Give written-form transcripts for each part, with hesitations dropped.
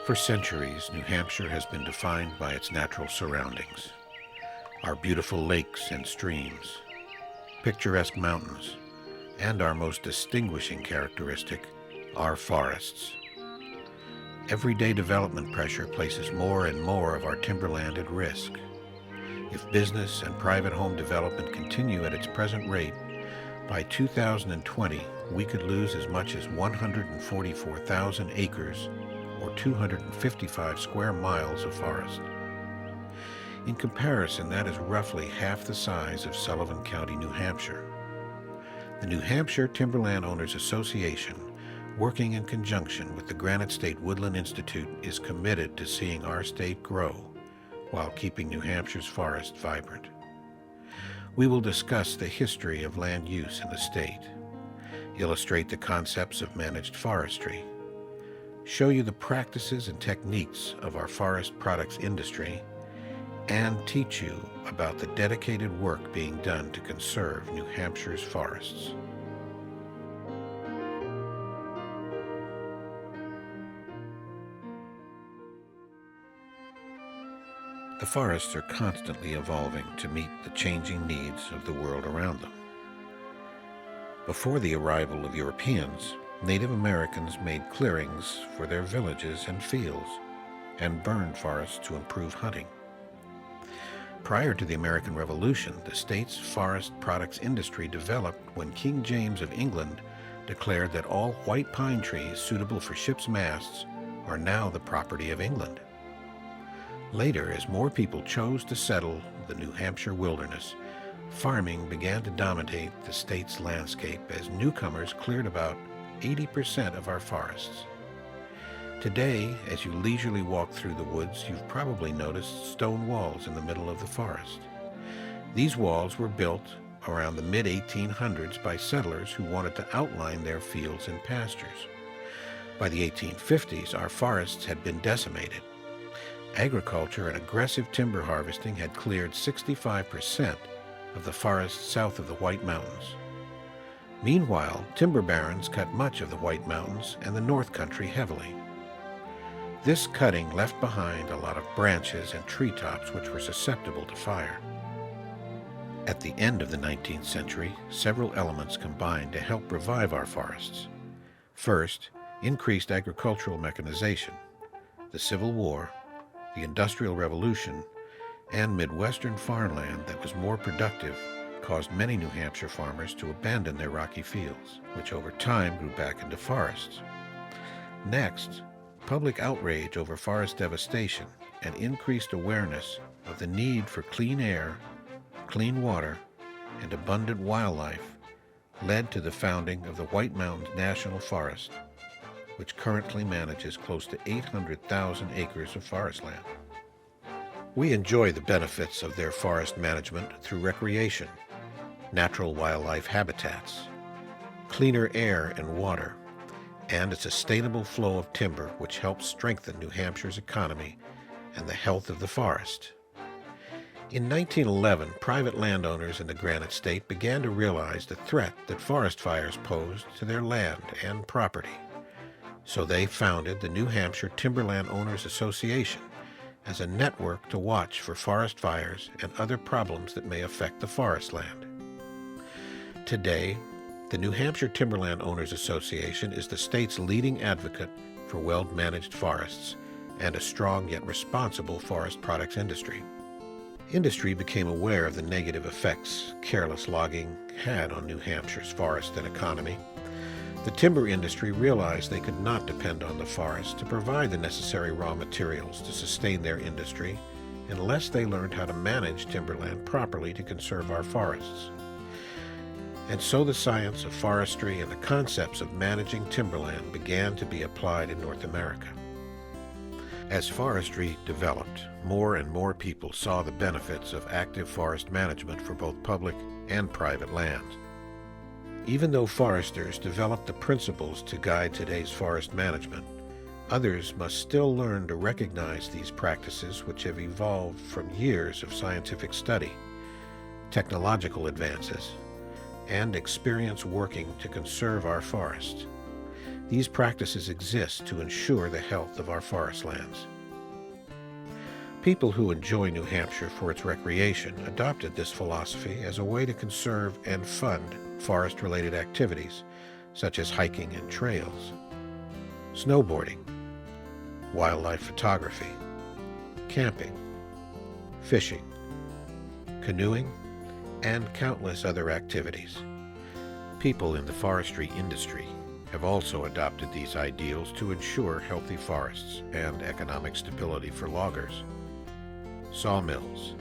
For centuries, New Hampshire has been defined by its natural surroundings. Our beautiful lakes and streams, picturesque mountains, and our most distinguishing characteristic, our forests. Everyday development pressure places more and more of our timberland at risk. If business and private home development continue at its present rate, by 2020, we could lose as much as 144,000 acres or 255 square miles of forest. In comparison, that is roughly half the size of Sullivan County, New Hampshire. The New Hampshire Timberland Owners Association, working in conjunction with the Granite State Woodland Institute, is committed to seeing our state grow while keeping New Hampshire's forest vibrant. We will discuss the history of land use in the state, illustrate the concepts of managed forestry, show you the practices and techniques of our forest products industry, and teach you about the dedicated work being done to conserve New Hampshire's forests. The forests are constantly evolving to meet the changing needs of the world around them. Before the arrival of Europeans, Native Americans made clearings for their villages and fields and burned forests to improve hunting. Prior to the American Revolution, the state's forest products industry developed when King James of England declared that all white pine trees suitable for ships' masts are now the property of England. Later, as more people chose to settle the New Hampshire wilderness, farming began to dominate the state's landscape as newcomers cleared about 80% of our forests. Today, as you leisurely walk through the woods, you've probably noticed stone walls in the middle of the forest. These walls were built around the mid-1800s by settlers who wanted to outline their fields and pastures. By the 1850s, our forests had been decimated. Agriculture and aggressive timber harvesting had cleared 65% of the forests south of the White Mountains. Meanwhile, timber barons cut much of the White Mountains and the North Country heavily. This cutting left behind a lot of branches and treetops which were susceptible to fire. At the end of the 19th century, several elements combined to help revive our forests. First, increased agricultural mechanization, the Civil War, the Industrial Revolution, and Midwestern farmland that was more productive caused many New Hampshire farmers to abandon their rocky fields, which over time grew back into forests. Next, public outrage over forest devastation and increased awareness of the need for clean air, clean water, and abundant wildlife led to the founding of the White Mountains National Forest, which currently manages close to 800,000 acres of forest land. We enjoy the benefits of their forest management through recreation, natural wildlife habitats, cleaner air and water, and a sustainable flow of timber which helps strengthen New Hampshire's economy and the health of the forest. In 1911, private landowners in the Granite State began to realize the threat that forest fires posed to their land and property. So they founded the New Hampshire Timberland Owners Association as a network to watch for forest fires and other problems that may affect the forest land. Today, the New Hampshire Timberland Owners Association is the state's leading advocate for well-managed forests and a strong yet responsible forest products industry. Industry became aware of the negative effects careless logging had on New Hampshire's forest and economy. The timber industry realized they could not depend on the forest to provide the necessary raw materials to sustain their industry unless they learned how to manage timberland properly to conserve our forests. And so the science of forestry and the concepts of managing timberland began to be applied in North America. As forestry developed, more and more people saw the benefits of active forest management for both public and private lands. Even though foresters developed the principles to guide today's forest management, others must still learn to recognize these practices which have evolved from years of scientific study, technological advances, and experience working to conserve our forests. These practices exist to ensure the health of our forest lands. People who enjoy New Hampshire for its recreation adopted this philosophy as a way to conserve and fund forest-related activities, such as hiking and trails, snowboarding, wildlife photography, camping, fishing, canoeing, and countless other activities. People in the forestry industry have also adopted these ideals to ensure healthy forests and economic stability for loggers, sawmills,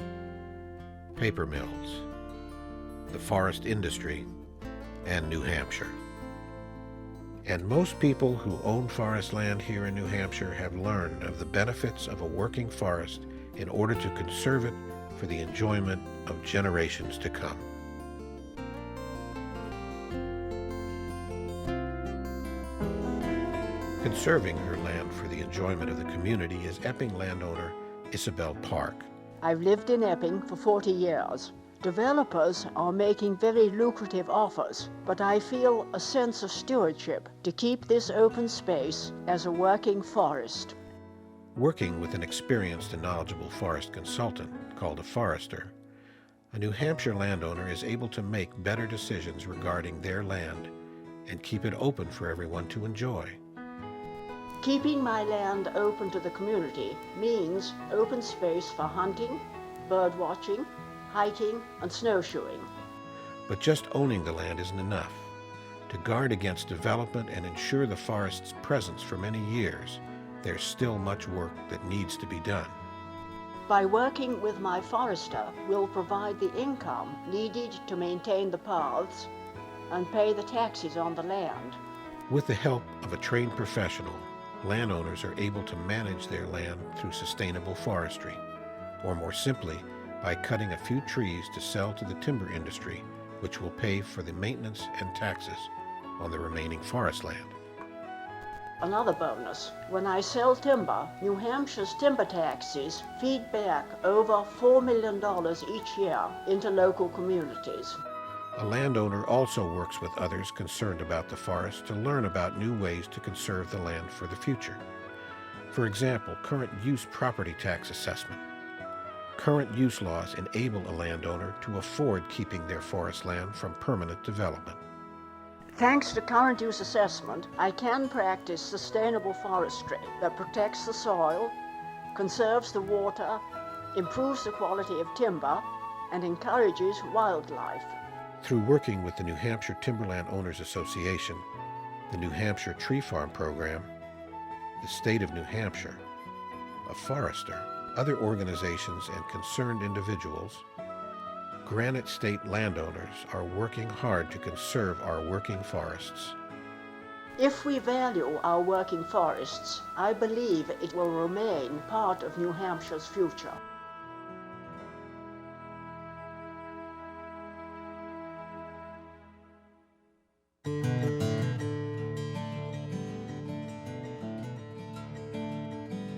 paper mills, the forest industry, and New Hampshire. And most people who own forest land here in New Hampshire have learned of the benefits of a working forest in order to conserve it for the enjoyment of generations to come. Conserving her land for the enjoyment of the community is Epping landowner Isabel Park. I've lived in Epping for 40 years. Developers are making very lucrative offers, but I feel a sense of stewardship to keep this open space as a working forest. Working with an experienced and knowledgeable forest consultant called a forester, a New Hampshire landowner is able to make better decisions regarding their land and keep it open for everyone to enjoy. Keeping my land open to the community means open space for hunting, bird watching, hiking, and snowshoeing. But just owning the land isn't enough. To guard against development and ensure the forest's presence for many years, there's still much work that needs to be done. By working with my forester, we'll provide the income needed to maintain the paths and pay the taxes on the land. With the help of a trained professional, landowners are able to manage their land through sustainable forestry, or more simply, by cutting a few trees to sell to the timber industry, which will pay for the maintenance and taxes on the remaining forest land. Another bonus, when I sell timber, New Hampshire's timber taxes feed back over $4 million each year into local communities. A landowner also works with others concerned about the forest to learn about new ways to conserve the land for the future. For example, current use property tax assessment. Current use laws enable a landowner to afford keeping their forest land from permanent development. Thanks to current use assessment, I can practice sustainable forestry that protects the soil, conserves the water, improves the quality of timber, and encourages wildlife. Through working with the New Hampshire Timberland Owners Association, the New Hampshire Tree Farm Program, the State of New Hampshire, a forester, other organizations, and concerned individuals, Granite State landowners are working hard to conserve our working forests. If we value our working forests, I believe it will remain part of New Hampshire's future.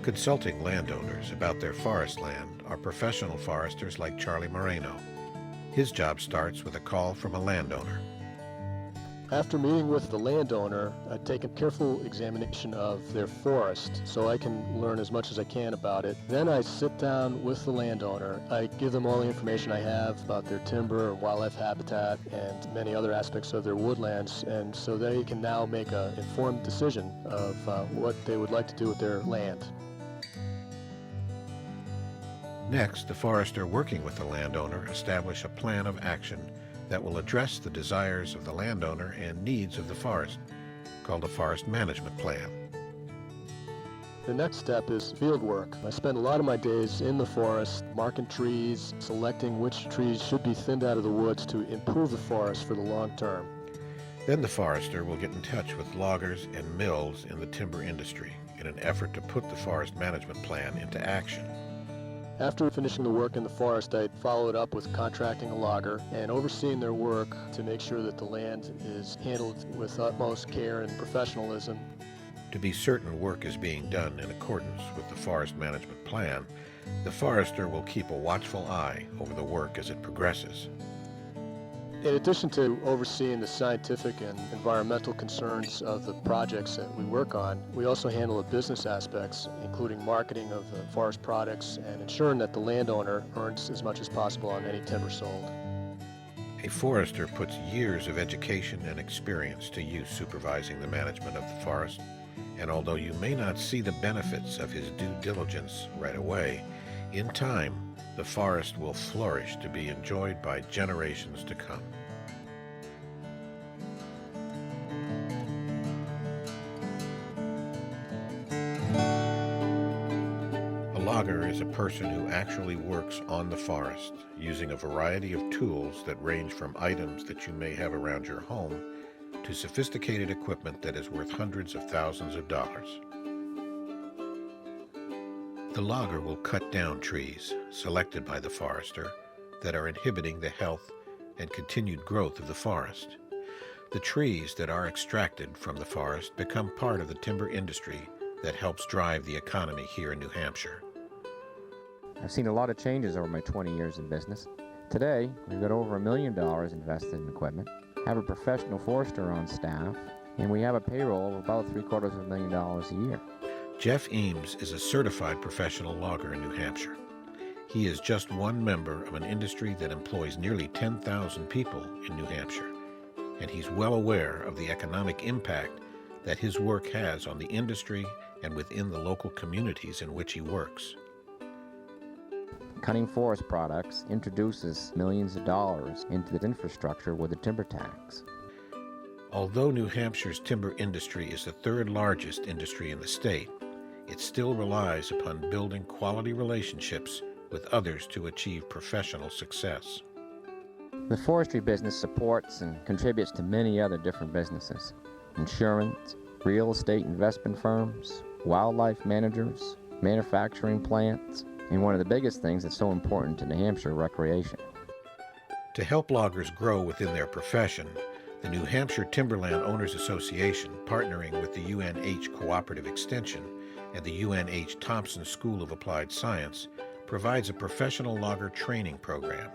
Consulting landowners about their forest land are professional foresters like Charlie Moreno. His job starts with a call from a landowner. After meeting with the landowner, I take a careful examination of their forest so I can learn as much as I can about it. Then I sit down with the landowner. I give them all the information I have about their timber and wildlife habitat and many other aspects of their woodlands, and so they can now make an informed decision of what they would like to do with their land. Next, the forester working with the landowner establish a plan of action that will address the desires of the landowner and needs of the forest, called a forest management plan. The next step is field work. I spend a lot of my days in the forest, marking trees, selecting which trees should be thinned out of the woods to improve the forest for the long term. Then the forester will get in touch with loggers and mills in the timber industry in an effort to put the forest management plan into action. After finishing the work in the forest, I follow it up with contracting a logger and overseeing their work to make sure that the land is handled with utmost care and professionalism. To be certain work is being done in accordance with the forest management plan, the forester will keep a watchful eye over the work as it progresses. In addition to overseeing the scientific and environmental concerns of the projects that we work on, we also handle the business aspects, including marketing of the forest products and ensuring that the landowner earns as much as possible on any timber sold. A forester puts years of education and experience to use supervising the management of the forest, and although you may not see the benefits of his due diligence right away, in time, the forest will flourish to be enjoyed by generations to come. A logger is a person who actually works on the forest, using a variety of tools that range from items that you may have around your home to sophisticated equipment that is worth hundreds of thousands of dollars. The logger will cut down trees selected by the forester that are inhibiting the health and continued growth of the forest. The trees that are extracted from the forest become part of the timber industry that helps drive the economy here in New Hampshire. I've seen a lot of changes over my 20 years in business. Today, we've got over $1 million invested in equipment, have a professional forester on staff, and we have a payroll of about $750,000 a year. Jeff Eames is a certified professional logger in New Hampshire. He is just one member of an industry that employs nearly 10,000 people in New Hampshire, and he's well aware of the economic impact that his work has on the industry and within the local communities in which he works. Cutting forest products introduces millions of dollars into the infrastructure with the timber tax. Although New Hampshire's timber industry is the third largest industry in the state, it still relies upon building quality relationships with others to achieve professional success. The forestry business supports and contributes to many other different businesses: insurance, real estate investment firms, wildlife managers, manufacturing plants, and one of the biggest things that's so important to New Hampshire, recreation. To help loggers grow within their profession, the New Hampshire Timberland Owners Association, partnering with the UNH Cooperative Extension and the UNH Thompson School of Applied Science, provides a professional logger training program.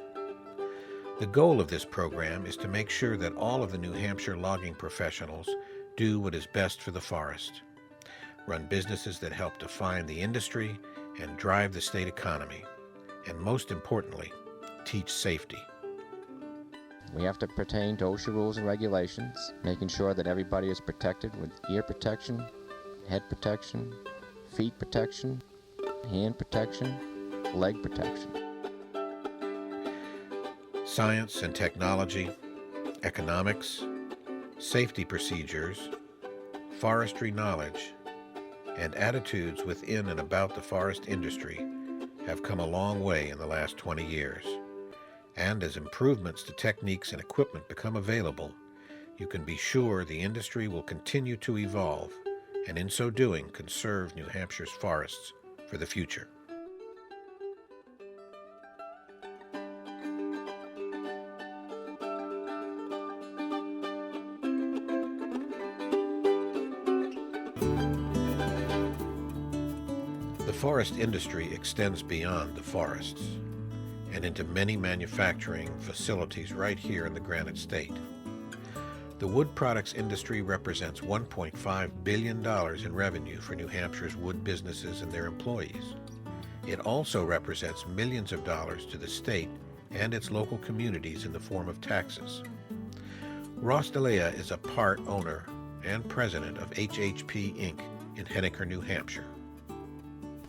The goal of this program is to make sure that all of the New Hampshire logging professionals do what is best for the forest, run businesses that help define the industry and drive the state economy, and most importantly, teach safety. We have to pertain to OSHA rules and regulations, making sure that everybody is protected with ear protection, head protection, feet protection, hand protection, leg protection. Science and technology, economics, safety procedures, forestry knowledge, and attitudes within and about the forest industry have come a long way in the last 20 years. And as improvements to techniques and equipment become available, you can be sure the industry will continue to evolve, and in so doing conserve New Hampshire's forests for the future. The forest industry extends beyond the forests and into many manufacturing facilities right here in the Granite State. The wood products industry represents $1.5 billion in revenue for New Hampshire's wood businesses and their employees. It also represents millions of dollars to the state and its local communities in the form of taxes. Ross DeLea is a part owner and president of HHP Inc. in Henniker, New Hampshire.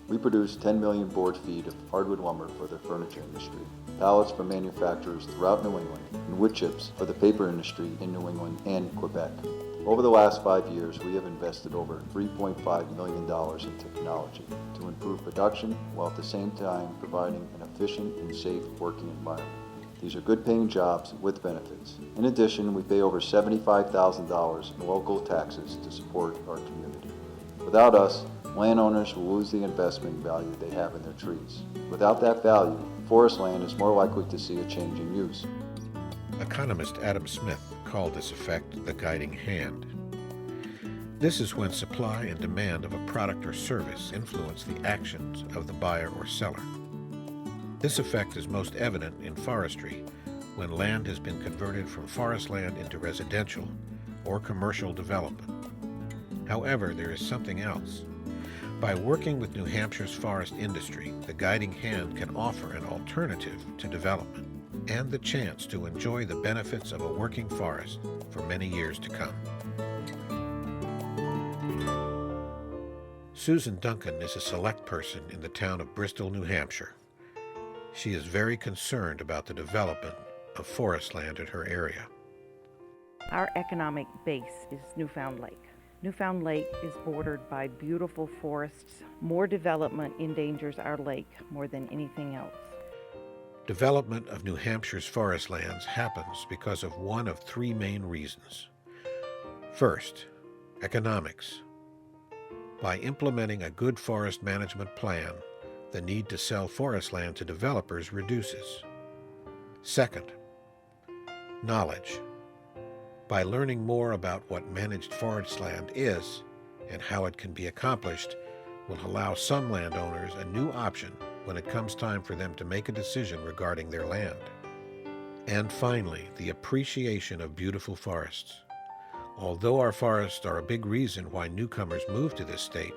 We produce 10 million board feet of hardwood lumber for the furniture industry, pallets for manufacturers throughout New England, and wood chips for the paper industry in New England and Quebec. Over the last 5 years, we have invested over $3.5 million in technology to improve production while at the same time providing an efficient and safe working environment. These are good-paying jobs with benefits. In addition, we pay over $75,000 in local taxes to support our community. Without us, landowners will lose the investment value they have in their trees. Without that value, forest land is more likely to see a change in use. Economist Adam Smith called this effect the guiding hand. This is when supply and demand of a product or service influence the actions of the buyer or seller. This effect is most evident in forestry, when land has been converted from forest land into residential or commercial development. However, there is something else. By working with New Hampshire's forest industry, the guiding hand can offer an alternative to development and the chance to enjoy the benefits of a working forest for many years to come. Susan Duncan is a select person in the town of Bristol, New Hampshire. She is very concerned about the development of forest land in her area. Our economic base is Newfound Lake. Newfound Lake is bordered by beautiful forests. More development endangers our lake more than anything else. Development of New Hampshire's forest lands happens because of one of three main reasons. First, economics. By implementing a good forest management plan, the need to sell forest land to developers reduces. Second, knowledge. By learning more about what managed forest land is and how it can be accomplished will allow some landowners a new option when it comes time for them to make a decision regarding their land. And finally, the appreciation of beautiful forests. Although our forests are a big reason why newcomers move to this state,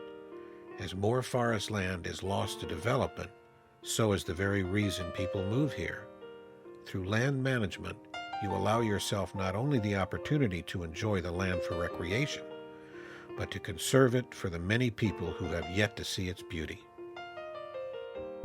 as more forest land is lost to development, so is the very reason people move here. Through land management, you allow yourself not only the opportunity to enjoy the land for recreation, but to conserve it for the many people who have yet to see its beauty.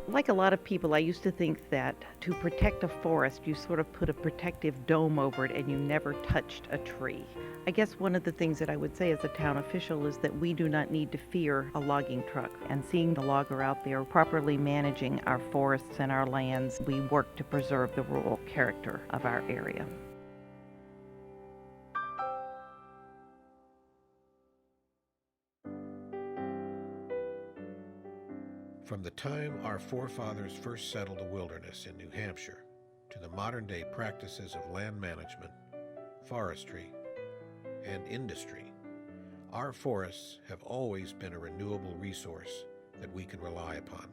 Like a lot of people, I used to think that to protect a forest, you sort of put a protective dome over it and you never touched a tree. I guess one of the things that I would say as a town official is that we do not need to fear a logging truck. And seeing the logger out there properly managing our forests and our lands, we work to preserve the rural character of our area. From the time our forefathers first settled the wilderness in New Hampshire to the modern-day practices of land management, forestry, and industry, our forests have always been a renewable resource that we can rely upon.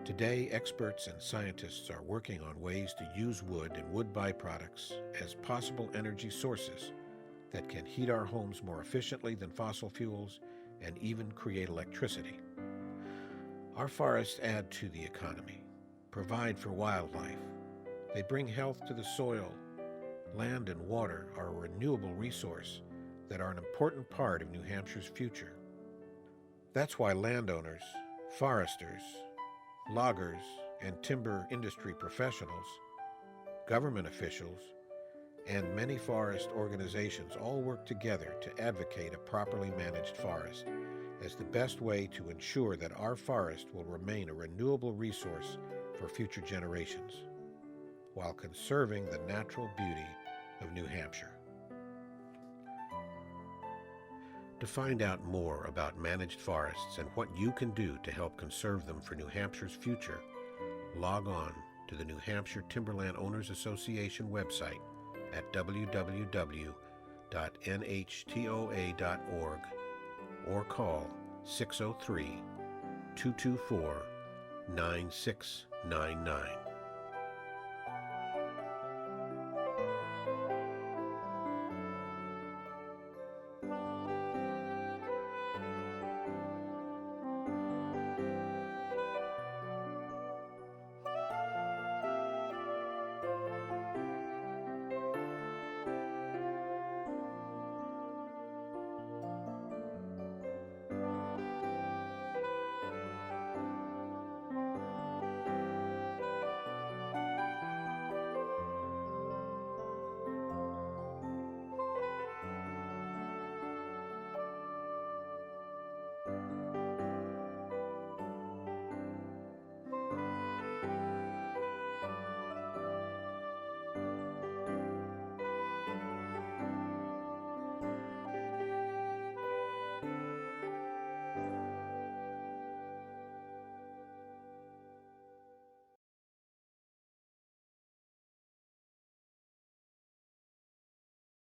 Today, experts and scientists are working on ways to use wood and wood byproducts as possible energy sources that can heat our homes more efficiently than fossil fuels and even create electricity. Our forests add to the economy, provide for wildlife. They bring health to the soil. Land and water are a renewable resource that are an important part of New Hampshire's future. That's why landowners, foresters, loggers, and timber industry professionals, government officials, and many forest organizations all work together to advocate a properly managed forest as the best way to ensure that our forest will remain a renewable resource for future generations, while conserving the natural beauty of New Hampshire. To find out more about managed forests and what you can do to help conserve them for New Hampshire's future, log on to the New Hampshire Timberland Owners Association website at www.nhtoa.org or call 603-224-9699.